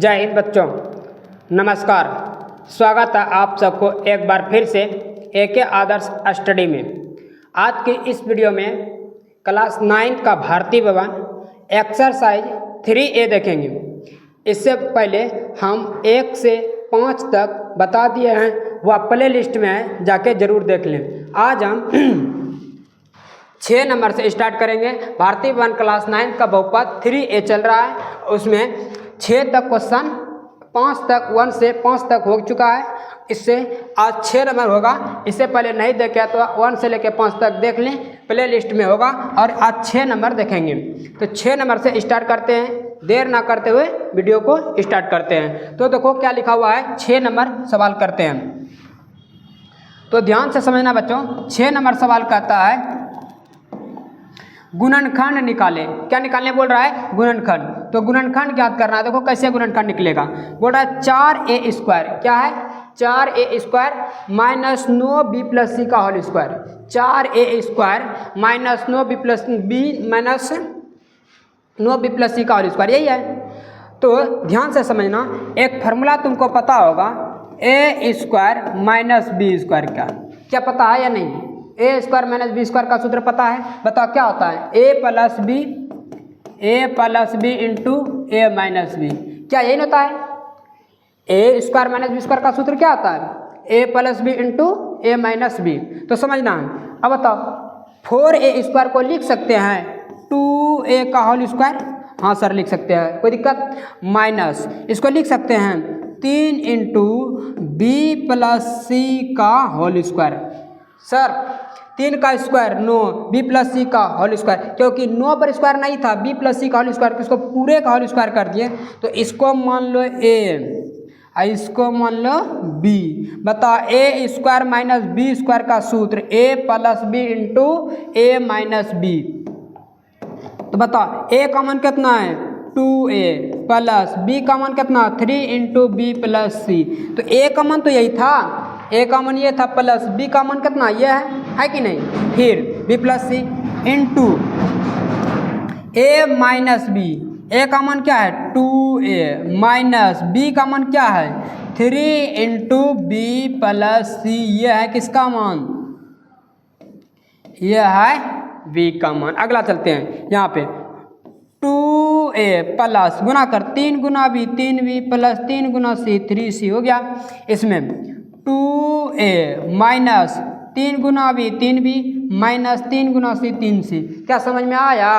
जय हिंद बच्चों, नमस्कार। स्वागत है आप सबको एक बार फिर से एके आदर्श स्टडी में। आज की इस वीडियो में क्लास 9 का भारतीय भवन एक्सरसाइज 3A देखेंगे। इससे पहले हम 1 से 5 तक बता दिए हैं, वह प्ले लिस्ट में है, जाके ज़रूर देख लें। आज हम 6 नंबर से स्टार्ट करेंगे। भारतीय भवन क्लास 9 का बहुपद 3A चल रहा है, उसमें 6 तक क्वेश्चन, 5 तक 1 से 5 तक हो चुका है। इससे आज 6 नंबर होगा। इससे पहले नहीं देखे तो 1 से लेकर 5 तक देख लें, प्ले लिस्ट में होगा। और आज 6 नंबर देखेंगे। तो 6 नंबर से स्टार्ट करते हैं, देर ना करते हुए वीडियो को स्टार्ट करते हैं। तो देखो क्या लिखा हुआ है, 6 नंबर सवाल करते हैं। तो ध्यान से समझना बच्चों। 6 नंबर सवाल कहता है गुणनखंड निकालें। क्या निकालने बोल रहा है? गुणनखंड। तो गुणनखंड ज्ञात करना है। देखो कैसे गुणनखंड निकलेगा। बोल रहा है 4A स्क्वायर। क्या है? 4A square minus 9B plus C का whole square. 4A square minus 9B plus C का होल स्क्वायर, यही है। तो ध्यान से समझना, एक फार्मूला तुमको पता होगा, A square minus B square का। क्या पता है या नहीं? A square minus B square का सूत्र पता है? बताओ क्या होता है? A plus B into A minus B. क्या यही होता है? A square minus B square का सूत्र क्या होता है? A plus B into A minus B. तो समझना है। अब बताओ 4A स्क्वायर को लिख सकते हैं 2A का होल स्क्वायर। हाँ सर लिख सकते हैं, कोई दिक्कत? माइनस इसको लिख सकते हैं 3 इंटू B प्लस C का होल स्क्वायर। सर 3 का स्क्वायर 9, B प्लस C का होल स्क्वायर, क्योंकि 9 पर स्क्वायर नहीं था, B प्लस C का होल स्क्वायर, इसको पूरे का होल स्क्वायर कर दिए। तो इसको मान लो A और इसको मान लो B। बताओ A square minus B square का सूत्र A plus B into A minus B। तो बताओ A का मान कितना है? 2A प्लस B का मान कितना? 3 इंटू B प्लस C। तो A का मान तो यही था, A का मान ये था, प्लस B का मान कितना? ये है कि नहीं? फिर B plus C into A minus B। A का मान क्या है? 2A माइनस B का मान क्या है? 3 इंटू B प्लस C। ये है किसका मान? ये है B का मान। अगला चलते हैं। यहाँ पे 2A प्लस गुना कर 3 गुना B 3B प्लस 3 गुना C 3C हो गया। इसमें 2A माइनस 3 गुना B 3B माइनस 3 गुना C 3C। क्या समझ में आया?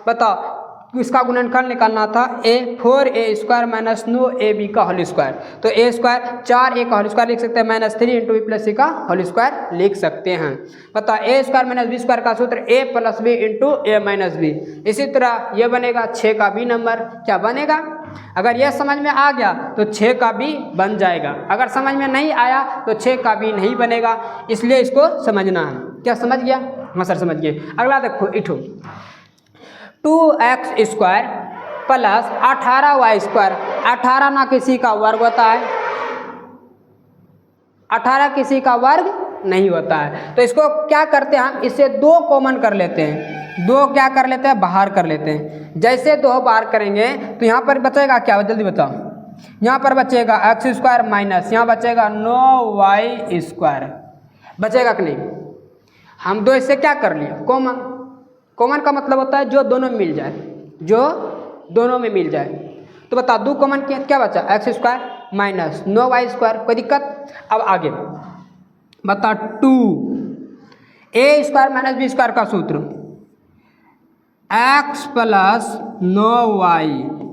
बताओ इसका गुणनखंड निकालना था 4A स्क्वायर माइनस 9AB का होल स्क्वायर। तो A स्क्वायर 4A का होल स्क्वायर लिख सकते हैं, minus 3 into B plus C का होल स्क्वायर लिख सकते हैं। बताओ A square minus B square का सूत्र A plus B into A minus B। इसी तरह ये बनेगा 6 का B नंबर। क्या बनेगा? अगर यह समझ में आ गया तो 6 का B बन जाएगा। अगर समझ में नहीं आया तो 6 का B नहीं बनेगा, इसलिए इसको समझना है। क्या समझ गया? हाँ सर समझ गए। अगला देखो, इठो 2x square plus 18y square. 18 ना किसी का वर्ग होता है, 18 किसी का वर्ग नहीं होता है। तो इसको क्या करते हैं हम? इससे 2 कॉमन कर लेते हैं। 2 क्या कर लेते हैं? बाहर कर लेते हैं। जैसे 2 बाहर करेंगे तो यहाँ पर बचेगा क्या? जल्दी बताओ। यहाँ पर बचेगा x स्क्वायर माइनस, यहाँ बचेगा 9y स्क्वायर। बचेगा कि नहीं? हम 2 इससे क्या कर लिए? कॉमन। कॉमन का मतलब होता है जो दोनों में मिल जाए, जो दोनों में मिल जाए। तो बता 2 कॉमन क्या बचा? x square minus 9y square. कोई दिक्कत? अब आगे बता 2A square minus B square का सूत्र x प्लस 9y,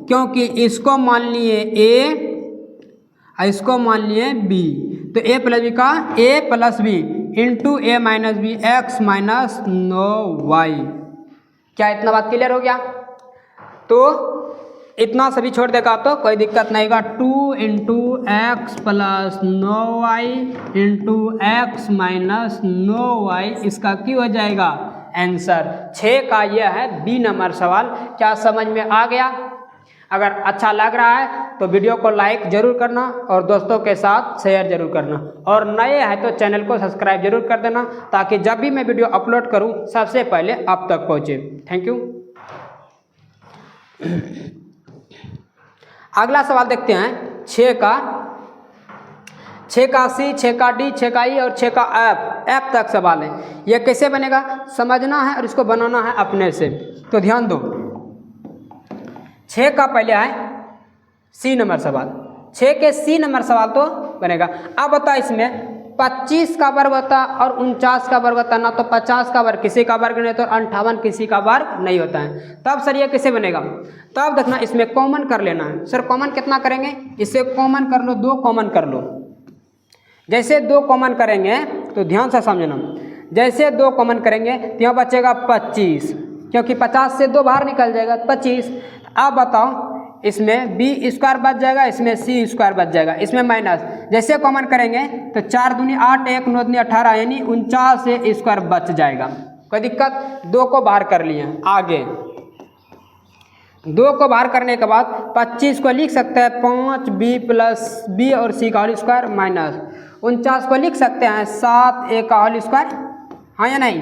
क्योंकि इसको मान लिए A और इसको मान लिए B। तो A प्लस B का A plus B into A minus B x minus 9y। क्या इतना बात क्लियर हो गया? तो इतना सभी छोड़ देगा तो कोई दिक्कत नहीं होगा। 2 into x plus 9y into x minus 9y, इसका क्यों हो जाएगा आंसर। 6 का यह है B नंबर सवाल। क्या समझ में आ गया? अगर अच्छा लग रहा है तो वीडियो को लाइक जरूर करना और दोस्तों के साथ शेयर जरूर करना, और नए हैं तो चैनल को सब्सक्राइब जरूर कर देना, ताकि जब भी मैं वीडियो अपलोड करूं सबसे पहले आप तक पहुंचे। Thank you. अगला सवाल देखते हैं 6 का सी, 6 का डी, 6 का ई और 6 का एफ तक सवाल है। ये कैसे बनेगा समझना है और इसको बनाना है अपने से। तो ध्यान दो, 6 का पहले है सी नंबर सवाल, 6 के सी नंबर सवाल तो बनेगा। अब बता इसमें 25 का वर्ग होता है और 49 का वर्ग होता है ना, तो 50 का वर्ग किसी का वर्ग नहीं होता और 58 किसी का वर्ग नहीं होता है। तब सर ये कैसे बनेगा? तब देखना इसमें कॉमन कर लेना है। सर कॉमन कितना करेंगे? इससे कॉमन कर लो, 2 कॉमन कर लो। जैसे 2 कॉमन करेंगे तो ध्यान से समझना, जैसे 2 कॉमन करेंगे तो यहाँ बचेगा 25, क्योंकि 50 से 2 बाहर निकल जाएगा 25। अब बताओ इसमें बी स्क्वायर बच जाएगा, इसमें सी स्क्वायर बच जाएगा, इसमें माइनस। जैसे कॉमन करेंगे तो 4 दूनी 8, 1 9 दूनी 18 यानी 49 से स्क्वायर बच जाएगा। कोई दिक्कत? 2 को बाहर कर लिए। आगे 2 को बाहर करने के बाद 25 को लिख सकते हैं 5b प्लस बी और सी का होल स्क्वायर माइनस 49 को लिख सकते हैं 7a का होल स्क्वायर, हाँ या नहीं?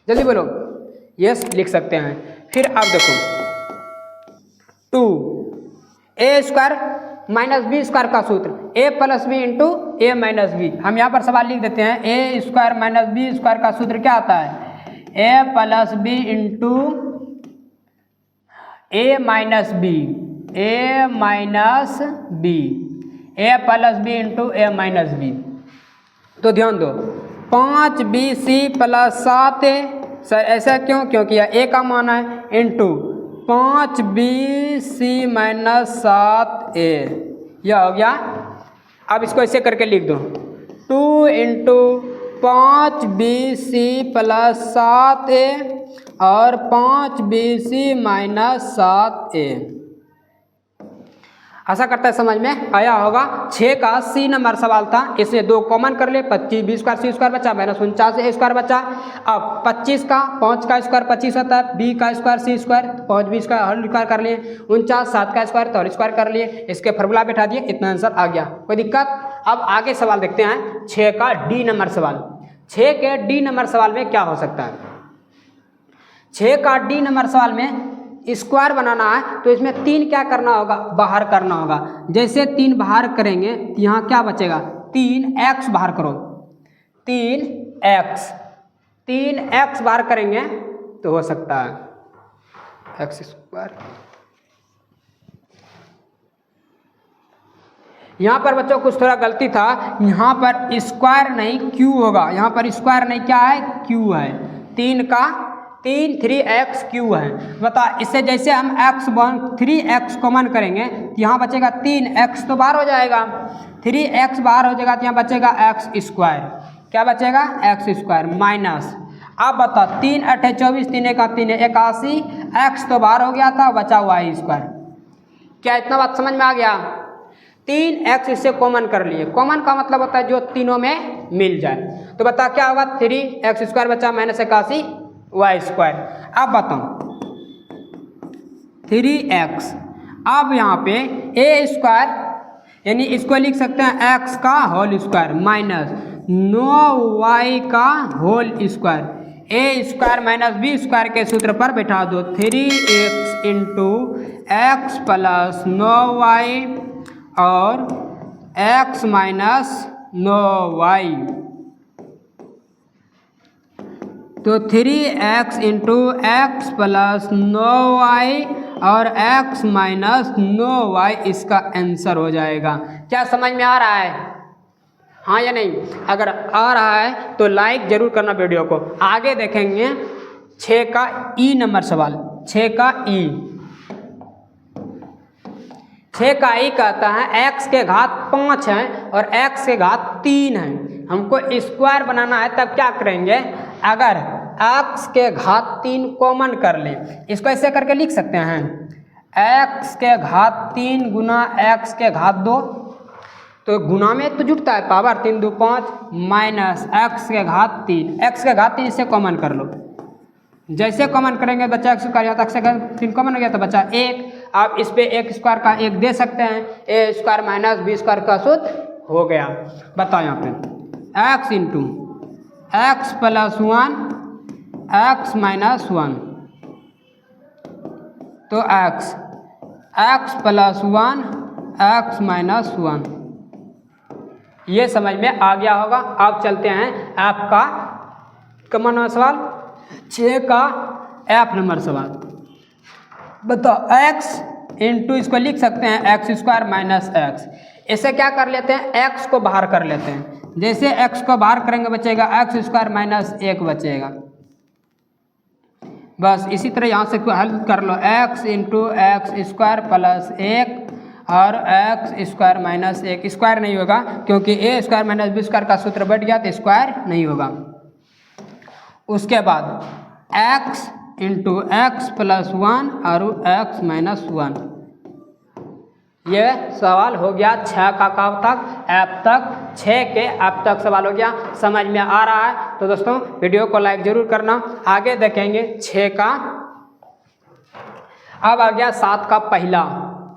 जल्दी बोलो। यस लिख सकते हैं। फिर अब देखो 2a square minus B square का सूत्र a plus B into A minus B. हम यहाँ पर सवाल लिख देते हैं a square minus B square का सूत्र क्या आता है? a plus B into A minus B, A minus B, A plus B into A minus B. तो ध्यान दो 5bc प्लस 7a, सर ऐसा क्यों? क्योंकि यह a का मान है, इंटू 5bc माइनस 7a, यह हो गया। अब इसको ऐसे करके लिख दो 2 इंटू 5bc प्लस 7a और 5bc माइनस 7a। आशा करता है समझ में आया होगा। 6 का सी नंबर सवाल था, इसमें 2 कॉमन कर ले, 25b स्क्वायर सी स्क्वायर बचा माइनस 49 a स्क्वायर बचा। अब 25 का 5 का स्क्वायर 25 होता है, b का square C square 5b square whole square कर लिए, 49 7 का स्क्वायर तो होल स्क्वायर कर लिए, इसके फॉर्मूला बैठा दिए, इतना आंसर आ गया। कोई दिक्कत? अब आगे सवाल देखते हैं 6 का डी नंबर सवाल। 6 के डी नंबर सवाल में क्या हो सकता है? 6 का डी नंबर सवाल में स्क्वायर बनाना है, तो इसमें 3 क्या करना होगा? बाहर करना होगा। जैसे 3 बाहर करेंगे यहाँ क्या बचेगा? 3x बाहर करो, 3x बाहर करेंगे तो हो सकता है x स्क्वायर। यहाँ पर बच्चों कुछ थोड़ा गलती था, यहाँ पर स्क्वायर नहीं क्यू होगा, यहाँ पर स्क्वायर नहीं क्या है? क्यू है। 3x क्यू है। बता इससे जैसे हम x 3x कॉमन करेंगे तो यहाँ बचेगा 3x तो बाहर हो जाएगा, 3x बाहर हो जाएगा तो यहाँ बचेगा x स्क्वायर। क्या बचेगा? x square minus. अब बता 3 8 24, 3 1 3 81, x तो बाहर हो गया था, बचा y स्क्वायर। क्या इतना बात समझ में आ गया? 3x इससे कॉमन कर लिए। कॉमन का मतलब होता है जो तीनों में मिल जाए। तो बता क्या होगा? 3x स्क्वायर बचा माइनस 81 y स्क्वायर। अब बताओ 3x, अब यहाँ पे a स्क्वायर यानी इसको लिख सकते हैं x का होल स्क्वायर माइनस 9y का whole square. a square minus b square के सूत्र पर बैठा दो 3x into x plus 9y और x माइनस 9y। तो 3x into x plus 9y और x माइनस 9y इसका आंसर हो जाएगा। क्या समझ में आ रहा है? हाँ या नहीं? अगर आ रहा है तो लाइक जरूर करना वीडियो को। आगे देखेंगे 6 का ई नंबर सवाल। 6 का ई, 6 का ई कहता है x के घात 5 है और x के घात 3 है, हमको स्क्वायर बनाना है। तब क्या करेंगे? अगर x के घात 3 कॉमन कर लें, इसको ऐसे करके लिख सकते हैं x के घात 3 गुना x के घात 2, तो गुना में तो जुटता है पावर 3 2 5 माइनस x के घात 3, x के घात 3 इससे कॉमन कर लो। जैसे कॉमन करेंगे बच्चा x स्क्वायर, x के घात 3 कॉमन हो गया तो बचा 1। आप इस पे 1 स्क्वायर का 1 दे सकते हैं, a square minus b square का सूत्र हो गया। बताओ यहाँ पे x into x plus 1 x minus 1, तो x x plus 1 x minus 1। ये समझ में आ गया होगा। अब चलते हैं आपका कॉमन नंबर सवाल 6 का एफ नंबर सवाल। बताओ एक्स इंटू, इसको लिख सकते हैं एक्स स्क्वायर माइनस एक्स। इसे क्या कर लेते हैं, एक्स को बाहर कर लेते हैं। जैसे एक्स को बाहर करेंगे बचेगा एक्स स्क्वायर माइनस 1 बचेगा। बस इसी तरह यहाँ से हल कर लो, X into X square plus 1 और एक्स स्क्वायर माइनस 1। स्क्वायर नहीं होगा क्योंकि ए स्क्वायर माइनस बी स्क्वायर का सूत्र बढ़ गया तो स्क्वायर नहीं होगा। उसके बाद एक्स इंटू एक्स प्लस 1 और एक्स माइनस 1। ये सवाल हो गया 6 का कब तक, ऐप तक, 6 के ऐप तक सवाल हो गया। समझ में आ रहा है तो दोस्तों वीडियो को लाइक जरूर करना। आगे देखेंगे 6 का। अब आ गया 7 का पहला।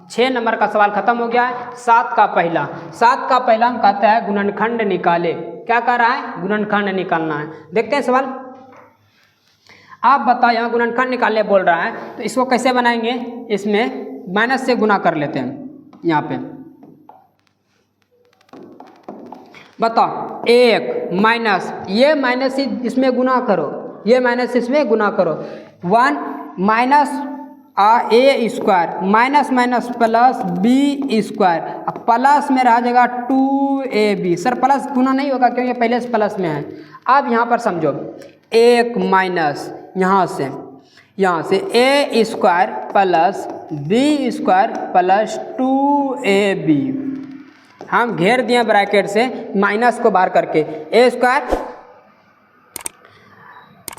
6 नंबर का सवाल खत्म हो गया है। 7 का पहला, 7 का पहला हम कहते हैं गुणनखंड निकाले। क्या कर रहा है, गुणनखंड निकालना है। देखते हैं सवाल। आप बताओ, यहाँ गुणनखंड निकालने बोल रहा है तो इसको कैसे बनाएंगे, इसमें माइनस से गुना कर लेते हैं। यहाँ पे बताओ 1 माइनस, ये माइनस इसमें गुना करो, ये माइनस इसमें गुना करो। 1 minus A square minus minus plus B square, अब प्लस में रह जाएगा 2ab। सर प्लस गुना नहीं होगा क्योंकि पहले से प्लस में है। अब यहाँ पर समझो 1 माइनस यहाँ से A square plus B square plus 2ab। हम घेर दिए ब्रैकेट से माइनस को बाहर करके। ए स्क्वायर,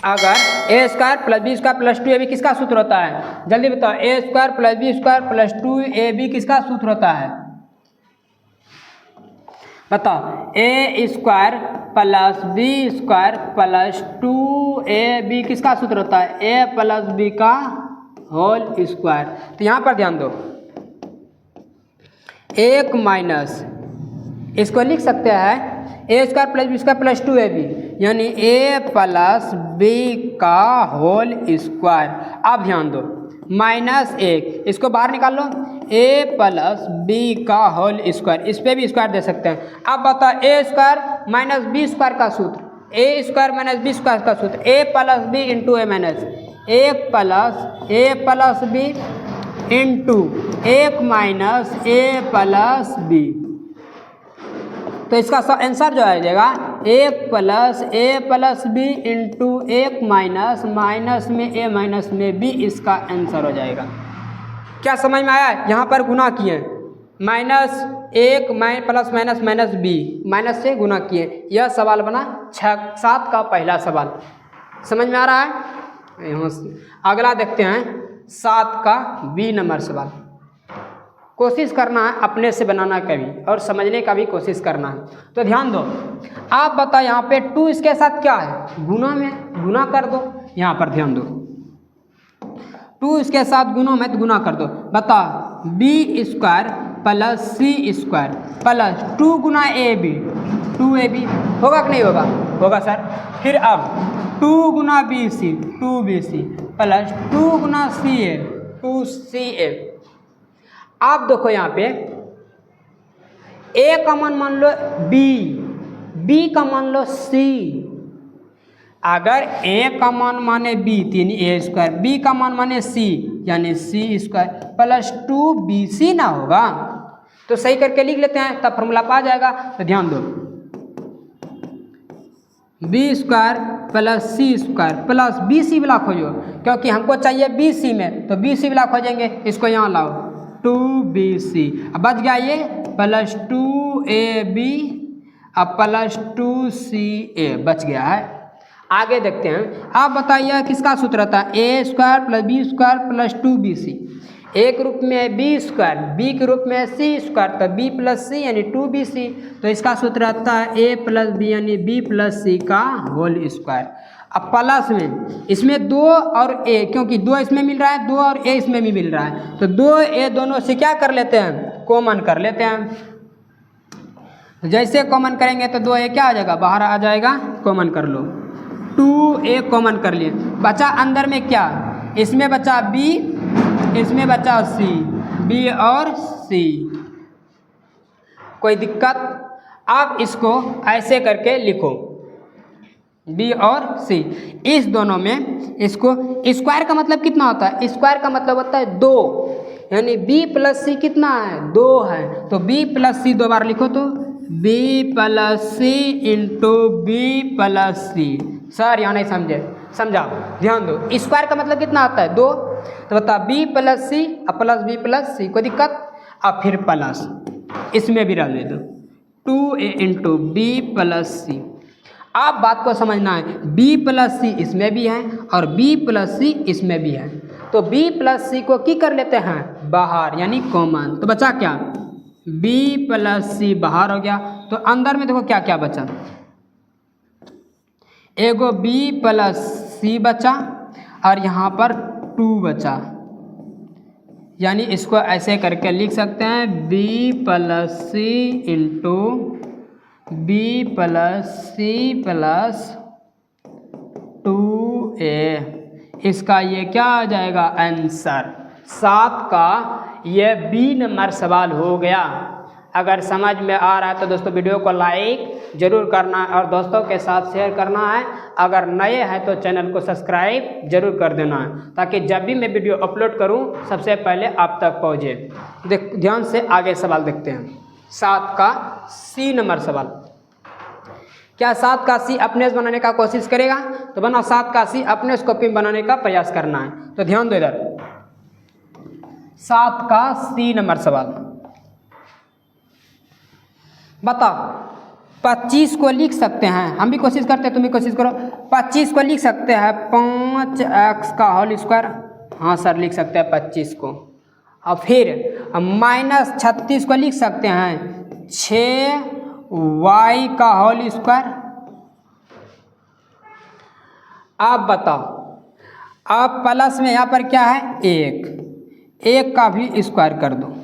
अगर A square plus B square plus 2ab किसका सूत्र होता है, जल्दी बताओ। A square plus B square plus 2ab किसका सूत्र होता है, बताओ। A square plus B square plus 2ab किसका सूत्र होता है, ए प्लस बी का होल स्क्वायर। तो यहाँ पर ध्यान दो, 1 माइनस, इसको लिख सकते हैं A square plus B square plus 2ab, यानी ए प्लस बी का होल स्क्वायर। अब ध्यान दो -1, इसको बाहर निकाल लो, ए प्लस बी का होल स्क्वायर। इस पर भी स्क्वायर दे सकते हैं। अब बताओ A square minus B square का सूत्र, A square minus B square का सूत्र, A plus B into A minus, A plus B into 1 minus A plus B. तो इसका आंसर जो आ जाएगा 1 plus B into 1 minus minus में ए माइनस में बी, इसका आंसर हो जाएगा। क्या समझ में आया, यहाँ पर गुना किए -1 plus minus minus B, minus से गुना किए। यह सवाल बना 7 का पहला सवाल। समझ में आ रहा है। यहाँ अगला देखते हैं 7 का बी नंबर सवाल। कोशिश करना है अपने से बनाना का भी और समझने का भी कोशिश करना है। तो ध्यान दो, आप बताओ यहाँ पे 2 इसके साथ क्या है, गुना में, गुना कर दो। यहाँ पर ध्यान दो, 2 इसके साथ गुना में तो गुना कर दो। बताओ B square plus C square plus 2 गुना ए बी, 2ab होगा कि नहीं होगा, होगा सर। फिर अब 2 गुना बी सी, 2bc प्लस 2 गुना सी ए, 2ca। आप देखो यहाँ पे ए का मान मान लो बी का मान लो सी। अगर ए का मान माने बी यानी ए स्क्वायर, बी का मान माने सी यानी सी स्क्वायर प्लस 2bc ना होगा। तो सही करके लिख लेते हैं, तब फॉर्मूला पा जाएगा। तो ध्यान दो, B square plus C square plus bc block हो जाओ, क्योंकि हमको चाहिए bc में, तो bc ब्लॉक हो जाएंगे। इसको यहाँ लाओ 2bc, अब बच गया ये प्लस 2ab अब प्लस 2ca बच गया है। आगे देखते हैं। आप बताइए किसका सूत्र था, A square plus B square plus 2bc। A के रूप में बी स्क्वायर, बी के रूप में सी स्क्वायर, तो बी प्लस सी यानी 2bc। तो इसका सूत्र आता है ए प्लस बी यानी बी प्लस सी का होल स्क्वायर। अब प्लस में इसमें 2 और ए, क्योंकि 2 इसमें मिल रहा है, 2 और ए इसमें भी मिल रहा है, तो 2a दोनों से क्या कर लेते हैं, कॉमन कर लेते हैं। जैसे कॉमन करेंगे तो 2a क्या आ जाएगा, बाहर आ जाएगा, कॉमन कर लो। 2a कॉमन कर लिए, बचा अंदर में क्या, इसमें बचा b, इसमें बचा c, बी और सी। कोई दिक्कत? आप इसको ऐसे करके लिखो, बी और सी, इस दोनों में इसको स्क्वायर का मतलब कितना होता है? स्क्वायर का मतलब होता है 2, यानी बी प्लस सी कितना है? 2 है। तो बी प्लस सी 2 बार लिखो, तो B plus C into B plus सी। सर यहाँ नहीं समझे, समझाओ, ध्यान दो। स्क्वायर का मतलब कितना आता है? 2। तो बता बी प्लस सी अब प्लस बी प्लस सी, कोई दिक्कत? अब फिर प्लस इसमें भी रहने दो, 2a इंटू बी प्लस सी। आप बात को समझना है, b प्लस सी इसमें भी है और b प्लस सी इसमें भी है, तो b प्लस सी को की कर लेते हैं बाहर, यानी कॉमन। तो बचा क्या? b प्लस सी बाहर हो गया, तो अंदर में देखो क्या क्या बचा, एगो b प्लस सी बचा और यहाँ पर 2 बचा, यानी इसको ऐसे करके लिख सकते हैं b plus C into B plus C plus 2a। इसका ये क्या आ जाएगा आंसर? 7 का ये बी नंबर सवाल हो गया। अगर समझ में आ रहा है तो दोस्तों वीडियो को लाइक जरूर करना है और दोस्तों के साथ शेयर करना है। अगर नए हैं तो चैनल को सब्सक्राइब जरूर कर देना है, ताकि जब भी मैं वीडियो अपलोड करूं सबसे पहले आप तक पहुंचे। ध्यान से आगे सवाल देखते हैं। 7 का सी नंबर सवाल। क्या 7 का सी अपने से बनाने का कोशिश करेगा? तो बना 7 का सी अपने से कॉपी बनाने का प्रयास करना है। तो ध्यान दो इधर, 7 का सी नंबर सवाल। बताओ 25 को लिख सकते हैं, हम भी कोशिश करते हैं, तुम भी कोशिश करो। 25 को लिख सकते हैं 5x का होल स्क्वायर, हाँ सर लिख सकते हैं 25 को। और फिर -36 को लिख सकते हैं 6y का होल स्क्वायर। आप बताओ, अब प्लस में यहाँ पर क्या है? 1 का भी स्क्वायर कर दो।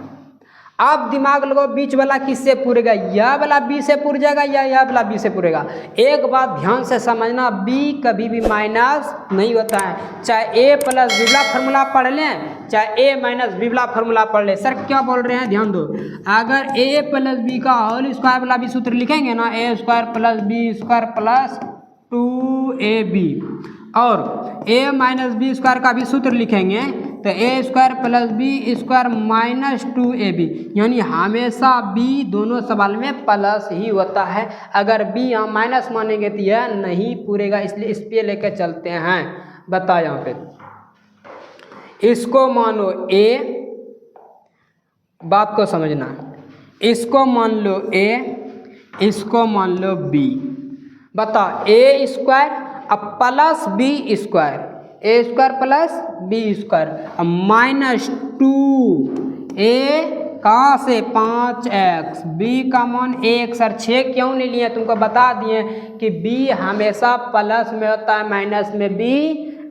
आप दिमाग लगाओ बीच वाला किससे पूरेगा? यह वाला बी से पूर जाएगा या यह वाला बी से पूरेगा? एक बात ध्यान से समझना, बी कभी भी माइनस नहीं होता है। चाहे ए प्लस बी वाला फार्मूला पढ़ लें, चाहे ए माइनस बी वाला फार्मूला पढ़ लें। सर क्या बोल रहे हैं? ध्यान दो, अगर ए प्लस बी का होल स्क्वायर वाला भी सूत्र लिखेंगे ना, A square plus B square plus 2ab, और ए माइनस बी स्क्वायर का भी सूत्र लिखेंगे तो A square plus B square minus 2ab, यानी हमेशा बी दोनों सवाल में प्लस ही होता है। अगर बी यहाँ माइनस मानेंगे तो यह नहीं पूरेगा, इसलिए इस पे लेके चलते हैं। बता यहाँ पे इसको मानो ए, बात को समझना, इसको मान लो ए, इसको मान लो बी। बता ए स्क्वायर अब plus B square, A square plus B square minus 2 A कहाँ से? 5x, बी का मान 1। सर 6 क्यों नहीं लिए? तुमको बता दिए कि बी हमेशा प्लस में होता है, माइनस में बी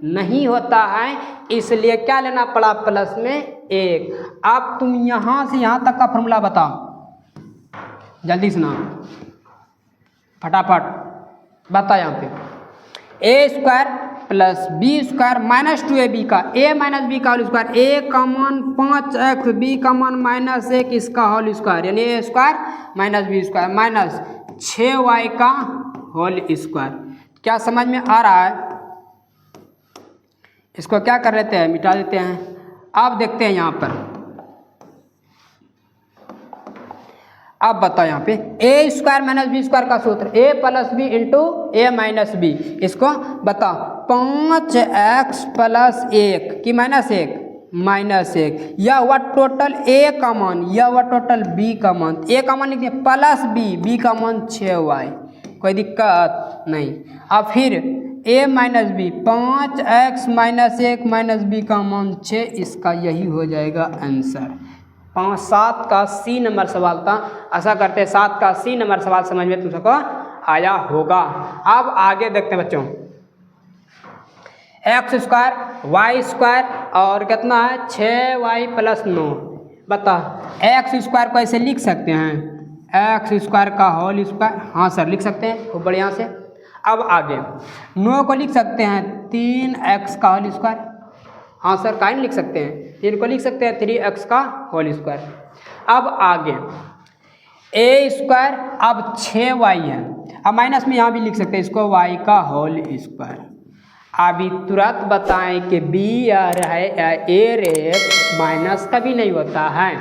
नहीं होता है, इसलिए क्या लेना पड़ा? प्लस में 1। अब तुम यहाँ से यहाँ तक का फॉर्मूला बताओ, जल्दी सुना फटाफट बता। यहाँ पे A square plus B square minus 2ab का, ए माइनस बी का होल स्क्वायर, ए का मान 5x, बी का मान -1 इसका होल स्क्वायर, यानी A square minus B square minus 6y का होल स्क्वायर। क्या समझ में आ रहा है? इसको क्या कर लेते हैं? मिटा देते हैं। अब देखते हैं यहाँ पर, अब बताओ यहाँ पे A square minus B square का सूत्र A plus B into A minus B. इसको बताओ 5x प्लस 1 कि -1 -1, यह हुआ टोटल ए का मान, यह हुआ टोटल बी का मान। ए का मान लिख दिया प्लस बी का मान 6y, कोई दिक्कत नहीं। अब फिर A minus B 5x minus 1 minus B का मान 6, इसका यही हो जाएगा आंसर। 7 का सी नंबर सवाल था। आशा करते हैं 7 का सी नंबर सवाल समझ में तुम सबको आया होगा। अब आगे देखते हैं बच्चों, एक्स स्क्वायर वाई स्क्वायर और कितना है 6y प्लस 9। बता एक्स स्क्वायर को ऐसे लिख सकते हैं, एक्स स्क्वायर का होल स्क्वायर, हाँ सर लिख सकते हैं खूब बढ़िया से। अब आगे 9 को लिख सकते हैं 3x का होल स्क्वायर, हाँ सर काहे नहीं लिख सकते हैं, इनको लिख सकते हैं 3x का होल स्क्वायर। अब आगे a स्क्वायर, अब 6y है, अब माइनस में यहाँ भी लिख सकते हैं इसको y का होल स्क्वायर। अभी तुरंत बताएं कि b आ रहा है a रेप माइनस कभी नहीं होता है।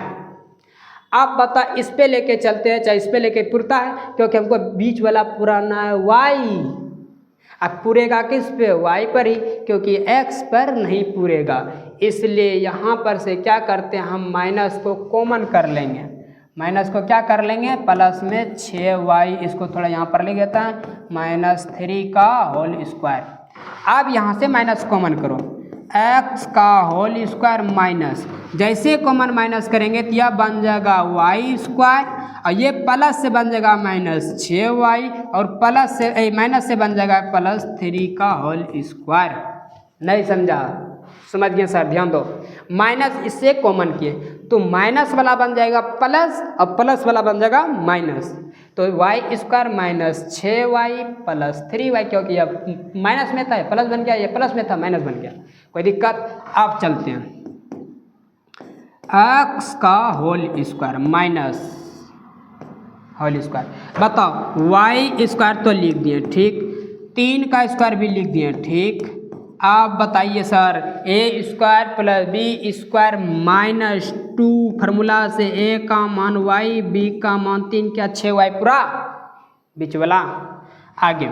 अब बता इस पे लेके चलते हैं, चाहे इस पे लेके पुरता है, क्योंकि हमको बीच वाला पुराना है y। अब पूरेगा किस पे, y पर ही, क्योंकि x पर नहीं पूरेगा। इसलिए यहाँ पर से क्या करते हैं हम माइनस को कॉमन कर लेंगे, माइनस को क्या कर लेंगे प्लस में 6y, इसको थोड़ा यहाँ पर ले लेता है -3 का होल स्क्वायर। अब यहाँ से माइनस कॉमन करो, x का होल स्क्वायर माइनस, जैसे कॉमन माइनस करेंगे तो यह बन जाएगा y स्क्वायर, और ये प्लस से बन जाएगा -6y, और प्लस से माइनस से बन जाएगा +3 का होल स्क्वायर। नहीं समझा, समझ गए सर, ध्यान दो। माइनस इससे कॉमन किए तो माइनस वाला बन जाएगा प्लस, और प्लस वाला बन जाएगा माइनस, तो y स्क्वायर -6y + 3y, क्योंकि अब माइनस में था प्लस बन गया, ये प्लस में था माइनस बन गया, कोई दिक्कत। अब चलते हैं x का whole square minus whole square, बताओ y स्क्वायर तो लिख दिए ठीक, 3 का स्क्वायर भी लिख दिए ठीक। आप बताइए sir a square + b square -2 formula से a का मान y, b का मान 3, क्या 6y पूरा बीच वाला। आगे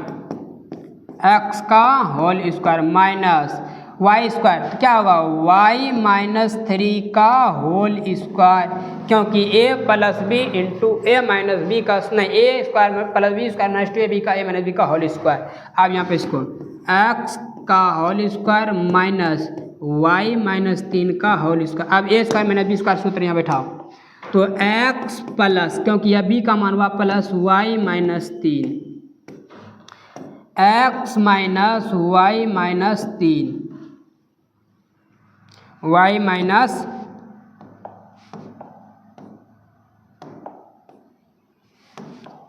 x का whole square minus y square, तो क्या होगा y -3 का होल स्क्वायर, क्योंकि a + b into a - b का नहीं a square + b square -2ab का a - b का होल स्क्वायर। अब यहाँ पे इसको x का होल स्क्वायर माइनस y -3 का होल स्क्वायर। अब a स्क्वायर -b स्क्वायर सूत्र यहाँ बैठाओ, तो x प्लस, क्योंकि यह b का मान हुआ plus y -3, x - y -3 y minus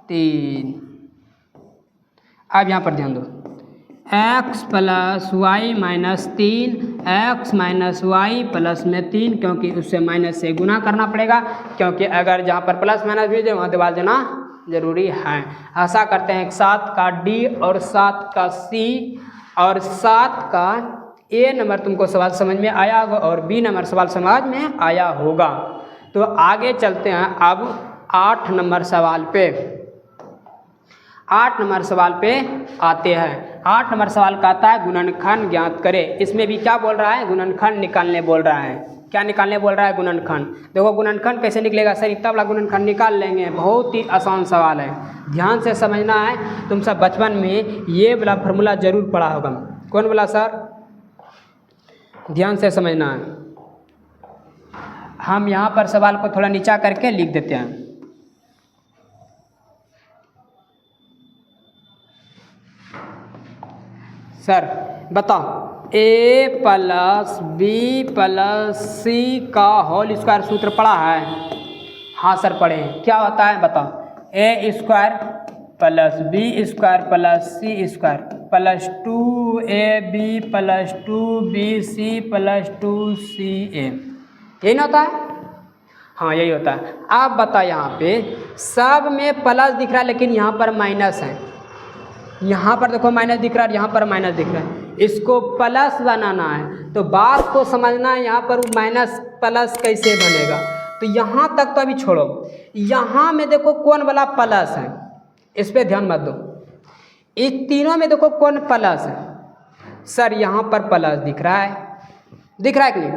तीन। अब यहाँ पर ध्यान दो, x + y -3, x - y plus में 3, क्योंकि उससे माइनस से गुना करना पड़ेगा, क्योंकि अगर जहाँ पर प्लस माइनस भी दे वहाँ दीवार देना जरूरी है। ऐसा करते हैं 7 का d और 7 का c और 7 का a नंबर तुमको सवाल समझ में आया होगा और b नंबर सवाल समझ में आया होगा। तो आगे चलते हैं अब 8 नंबर सवाल पे। 8 नंबर सवाल पे आते हैं। 8 नंबर सवाल का आता है गुणनखंड ज्ञात करें। इसमें भी क्या बोल रहा है, गुणनखंड निकालने बोल रहा है। क्या निकालने बोल रहा है, गुणनखंड। देखो गुणनखंड कैसे निकलेगा सर, इतना बड़ा गुणनखंड निकाल लेंगे, बहुत ही आसान सवाल है, ध्यान से समझना है। तुम सब बचपन में ये वाला फार्मूला जरूर पढ़ा होगा। कौन वाला सर, ध्यान से समझना है। हम यहाँ पर सवाल को थोड़ा नीचा करके लिख देते हैं। सर बताओ, a + b + c का होल स्क्वायर सूत्र पढ़ा है? हाँ सर पढ़े हैं। क्या होता है बताओ, a square + b square + c square + 2ab + 2bc + 2ca, यही ना होता है? हाँ यही होता है। आप बताओ, यहाँ पे सब में प्लस दिख रहा है लेकिन यहाँ पर माइनस है। यहाँ पर देखो माइनस दिख रहा है, यहाँ पर माइनस दिख रहा है। इसको प्लस बनाना है तो बात को समझना है, यहाँ पर माइनस प्लस कैसे बनेगा। तो यहाँ तक तो अभी छोड़ो, यहाँ में देखो कौन वाला प्लस है, इस पर ध्यान मत दो। इस तीनों में देखो कौन प्लस है। सर यहाँ पर प्लस दिख रहा है, दिख रहा है कि नहीं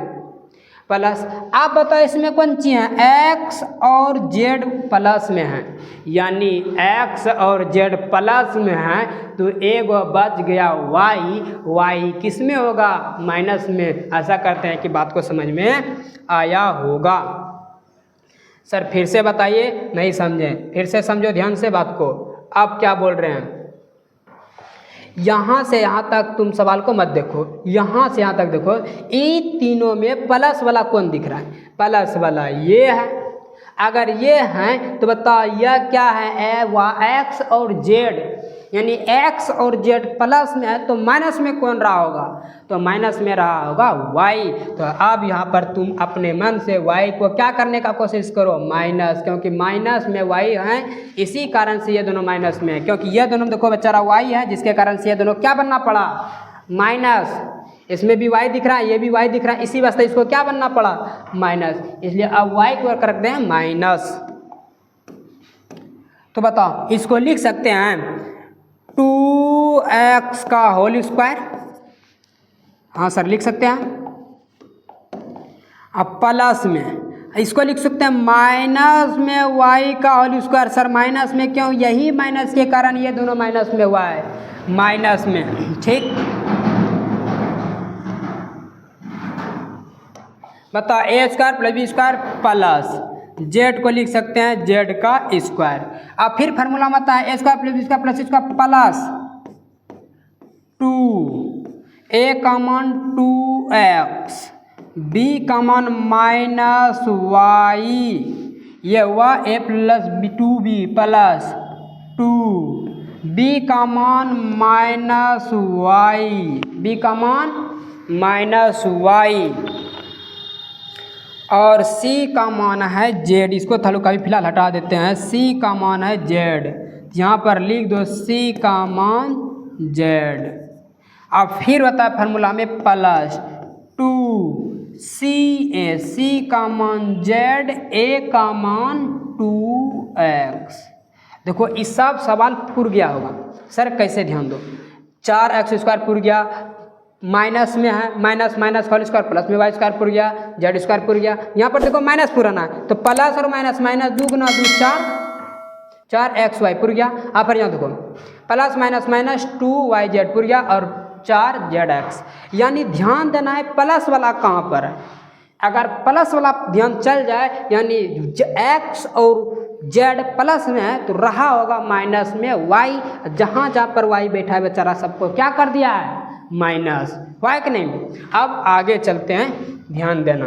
प्लस। आप बताओ इसमें कौन सी है, x और z प्लस में है, यानी x और z प्लस में है तो एक बच गया y किस में होगा, माइनस में। ऐसा करते हैं कि बात को समझ में आया होगा। सर फिर से बताइए, नहीं समझे फिर से समझो ध्यान से बात को। आप क्या बोल रहे हैं, यहाँ से यहाँ तक तुम सवाल को मत देखो, यहाँ से यहाँ तक देखो। इन तीनों में प्लस वाला कौन दिख रहा है, प्लस वाला ये है। अगर ये है तो बताओ यह क्या है, x और z यानी एक्स और जेड प्लस में है तो माइनस में कौन रहा होगा, तो माइनस में रहा होगा वाई। तो अब यहाँ पर तुम अपने मन से वाई को क्या करने का कोशिश करो, माइनस, क्योंकि माइनस में वाई है, इसी कारण से ये दोनों माइनस में है। क्योंकि ये दोनों देखो बेचारा वाई है, जिसके कारण से ये दोनों क्या बनना पड़ा, माइनस। इसमें भी वाई दिख रहा है, ये भी वाई दिख रहा है, इसी वास्ते इसको क्या बनना पड़ा, माइनस। इसलिए अब वाई को कर रखते हैं माइनस। तो बताओ इसको लिख सकते हैं 2x का होल स्क्वायर, हाँ सर लिख सकते हैं। अब प्लस में इसको लिख सकते हैं माइनस में y का होल स्क्वायर। सर माइनस में क्यों, यही माइनस के कारण ये दोनों माइनस में हुआ है, माइनस में, ठीक। बताओ A square plus B square plus Z को लिख सकते हैं जेड का स्क्वायर। अब फिर फार्मूला मत है A square plus B square plus इसका plus 2 A common 2x B common minus Y, ये हुआ A plus B 2b plus 2 B common minus Y, B common minus Y, और c का मान है z। इसको थोड़ा कभी फिलहाल हटा देते हैं, c का मान है z, यहाँ पर लिख दो c का मान z। अब फिर होता है फार्मूला में प्लस 2ca, c का मान z, a का मान 2x। देखो इस सब सवाल पूर गया होगा। सर कैसे, ध्यान दो, 4x स्क्वायर पूर गया, माइनस में है, minus minus whole square plus में वाई स्क्वायर पूर गया, जेड स्क्वायर पूर गया। यहाँ पर देखो माइनस पुराना है तो प्लस और माइनस, माइनस 2 गुना 2 4 4x y पूर गया। आप यहाँ देखो प्लस माइनस माइनस 2yz पूर गया और 4zx। यानी ध्यान देना है प्लस वाला कहाँ पर है। अगर प्लस वाला ध्यान चल जाए यानी x और z प्लस में है तो रहा होगा माइनस में y, जहाँ जहाँ पर y बैठा है बेचारा सबको क्या कर दिया है, माइनस, हुआ कि नहीं। अब आगे चलते हैं, ध्यान देना।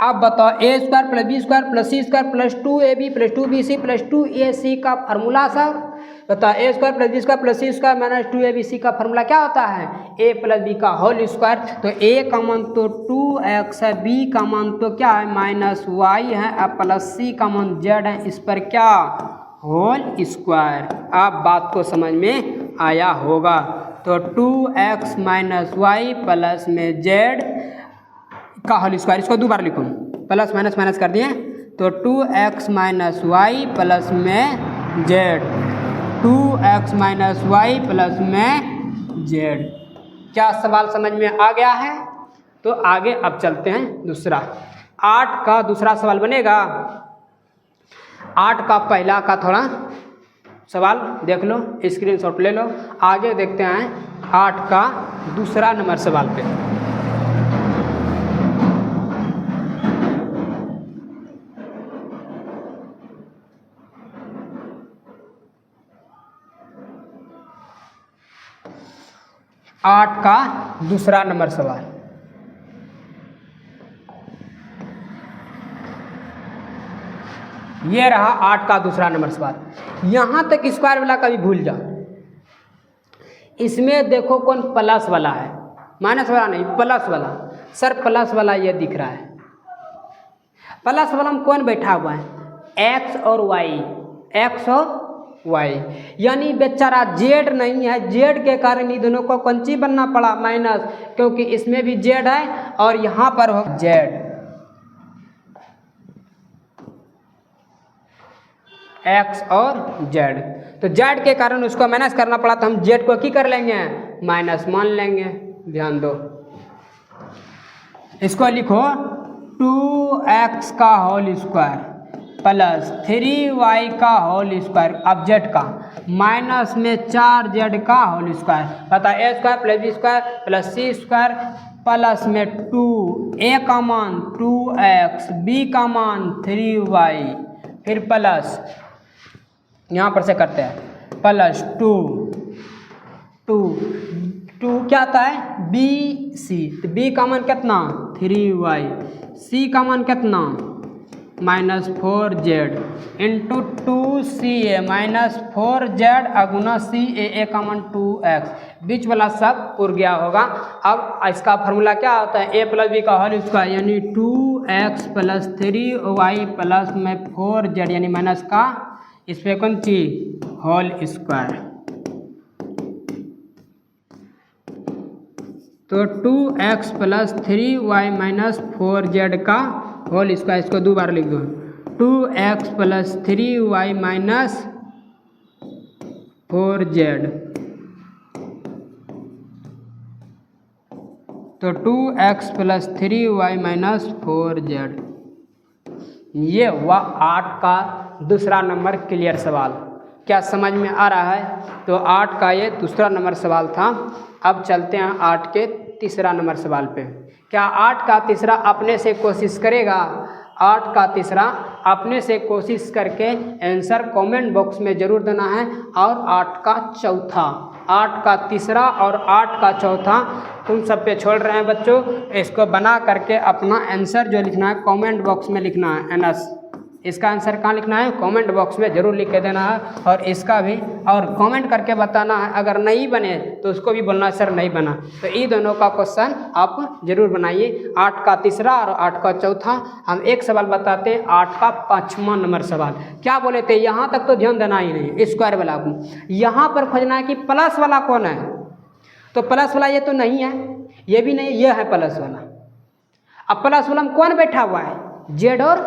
अब बताओ A square plus B square plus C square plus 2ab plus 2bc plus 2ac का फार्मूला। सर बताओ A square plus B square plus C square minus 2abc का फार्मूला क्या होता है, a प्लस बी का होल स्क्वायर। तो a का मान तो 2x है, b का मान तो क्या है माइनस y है, अब प्लस c का मान z है, इस पर क्या होल स्क्वायर। अब बात को समझ में आया होगा। तो 2x माइनस वाई प्लस में z का होल स्क्वायर, इसको दो बार लिखूँ, प्लस माइनस माइनस कर दिए तो 2x माइनस वाई प्लस में z, 2x minus Y plus में z। क्या सवाल समझ में आ गया है। तो आगे अब चलते हैं दूसरा, 8 का दूसरा सवाल बनेगा। 8 का पहला का थोड़ा सवाल देख लो, स्क्रीनशॉट ले लो। आगे देखते हैं 8 का दूसरा नंबर सवाल पे। आठ का दूसरा नंबर सवाल, ये रहा 8 का दूसरा नंबर सवाल। यहाँ तक स्क्वायर वाला कभी भूल जाओ। इसमें देखो कौन प्लस वाला है, माइनस वाला नहीं, प्लस वाला। सर प्लस वाला ये दिख रहा है, प्लस वाला में कौन बैठा हुआ है, एक्स और वाई, एक्स और वाई। यानी बेचारा जेड नहीं है, जेड के कारण इन दोनों को कौन सी बनना पड़ा, माइनस, क्योंकि इसमें भी जेड है और यहाँ पर हो जेड, एक्स और जेड। तो जेड के कारण उसको माइनस करना पड़ा, तो हम जेड को क्या कर लेंगे, माइनस मान लेंगे। ध्यान दो, इसको लिखो 2x का होल स्क्वायर प्लस 3y का होल स्क्वायर, अब जेड का माइनस में 4z का होल स्क्वायर। पता A square plus B square plus C square plus में 2, ए का मान 2x, बी का मान 3y, फिर प्लस यहाँ पर से करते हैं प्लस 2 क्या आता है, बी सी, तो बी का मान कितना 3y, सी का मान कितना minus 4z into 2ca minus 4z अगुना CA common 2x, बीच वाला सब उड़ गया होगा। अब इसका फार्मूला क्या होता है, a प्लस बी का होल स्क्वायर यानी 2x प्लस 3y प्लस में 4z यानी माइनस का इस पे कौन चीज होल स्क्वायर। तो 2x plus 3y minus 4z का होल स्क्वायर, इसको दो बार लिख दो, 2x plus 3y minus 4z। तो 2x plus 3y minus 4z। ये हुआ 8 का दूसरा नंबर क्लियर सवाल। क्या समझ में आ रहा है? तो 8 का ये दूसरा नंबर सवाल था। अब चलते हैं 8 के तीसरा नंबर सवाल पे। क्या 8 का तीसरा अपने से कोशिश करेगा? 8 का तीसरा अपने से कोशिश करके आंसर कमेंट बॉक्स में ज़रूर देना है। और 8 का चौथा, 8 का तीसरा और 8 का चौथा तुम सब पे छोड़ रहे हैं बच्चों। इसको बना करके अपना आंसर जो लिखना है कमेंट बॉक्स में लिखना है। एनएस इसका आंसर कहाँ लिखना है? कमेंट बॉक्स में ज़रूर लिख के देना है। और इसका भी और कमेंट करके बताना है, अगर नहीं बने तो उसको भी बोलना है सर नहीं बना। तो ये दोनों का क्वेश्चन आप जरूर बनाइए। 8 का तीसरा और 8 का चौथा। हम एक सवाल बताते हैं 8 का 5वां नंबर सवाल। क्या बोले थे? यहाँ तक तो ध्यान देना ही नहीं, स्क्वायर वाला को यहाँ पर खोजना है कि प्लस वाला कौन है। तो प्लस वाला ये तो नहीं है, ये भी नहीं, ये है प्लस वाला। अब प्लस वाला में कौन बैठा हुआ है? जेड और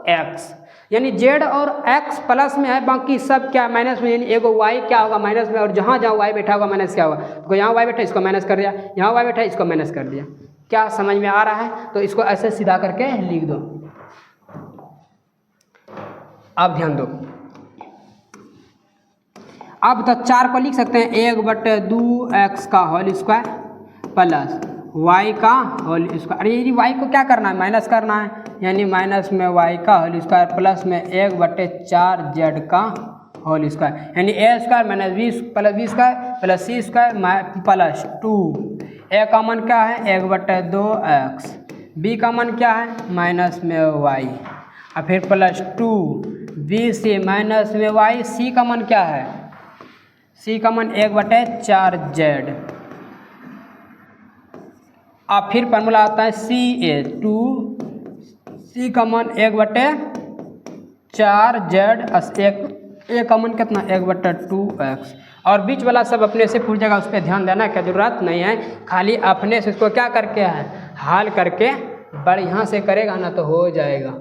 एक्स, यानी जेड और एक्स प्लस में है, बाकी सब क्या माइनस में। यानी एगो वाई क्या होगा? माइनस में। और जहाँ जहाँ वाई बैठा होगा माइनस क्या होगा? तो यहाँ वाई बैठा इसको माइनस कर दिया, यहाँ वाई बैठा इसको माइनस कर दिया। क्या समझ में आ रहा है? तो इसको ऐसे सीधा करके लिख दो। अब ध्यान दो, अब तो 4 को लिख सकते हैं 1/2x का होल स्क्वायर प्लस y का होल स्क्वायर। अरे यदि y को क्या करना है? माइनस करना है, यानी माइनस में y का होल स्क्वायर प्लस में 1/4z का होल स्क्वायर, यानी a square minus b plus b square plus c square plus 2। a का मान क्या है? 1/2x। b का मान क्या है? माइनस में y और फिर प्लस 2 b से माइनस में y। c का मान क्या है? c का मान 1/4z। अब फिर फार्मूला आता है CA 2, C का मान 1/4z, ए का मान कितना? 1/2x। और बीच वाला सब अपने से पूछ जाएगा, उस पर ध्यान देना क्या जरूरत नहीं है। खाली अपने से उसको क्या करके है? हाल करके बढ़िया से करेगा ना तो हो जाएगा।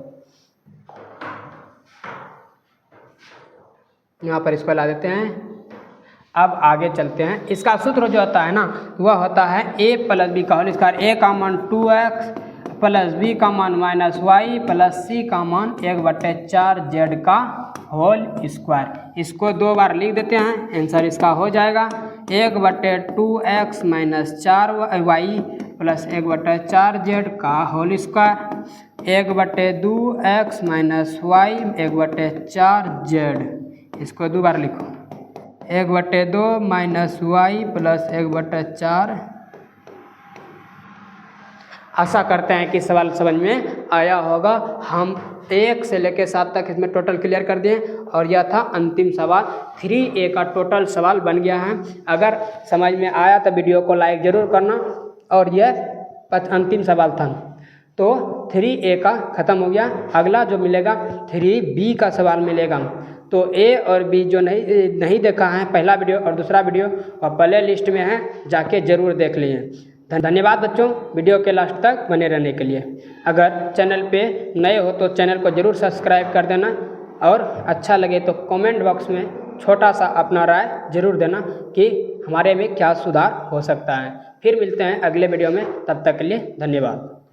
यहाँ पर इसको ला देते हैं। अब आगे चलते हैं। इसका सूत्र जो होता है ना वह होता है a प्लस बी का होल स्क्वायर। a का मान 2x प्लस b का मान माइनस y प्लस c का मान 1/4z का होल स्क्वायर। इसको 2 बार लिख देते हैं, आंसर इसका हो जाएगा 1/2x minus 4y plus 1/4z का whole square, 1/2x minus y 1/4z। इसको 2 बार लिखो, 1/2 माइनस वाई प्लस 1/4। आशा करते हैं कि सवाल समझ में आया होगा। हम 1 से लेकर 7 तक इसमें टोटल क्लियर कर दिए और यह था अंतिम सवाल। 3A का टोटल सवाल बन गया है। अगर समझ में आया तो वीडियो को लाइक ज़रूर करना। और यह अंतिम सवाल था, तो 3A का ख़त्म हो गया। अगला जो मिलेगा 3B का सवाल मिलेगा। तो A और B जो नहीं देखा है पहला वीडियो और दूसरा वीडियो और प्ले लिस्ट में है, जाके ज़रूर देख लीजिए। धन्यवाद बच्चों वीडियो के लास्ट तक बने रहने के लिए। अगर चैनल पे नए हो तो चैनल को ज़रूर सब्सक्राइब कर देना और अच्छा लगे तो कमेंट बॉक्स में छोटा सा अपना राय ज़रूर देना कि हमारे में क्या सुधार हो सकता है। फिर मिलते हैं अगले वीडियो में, तब तक के लिए धन्यवाद।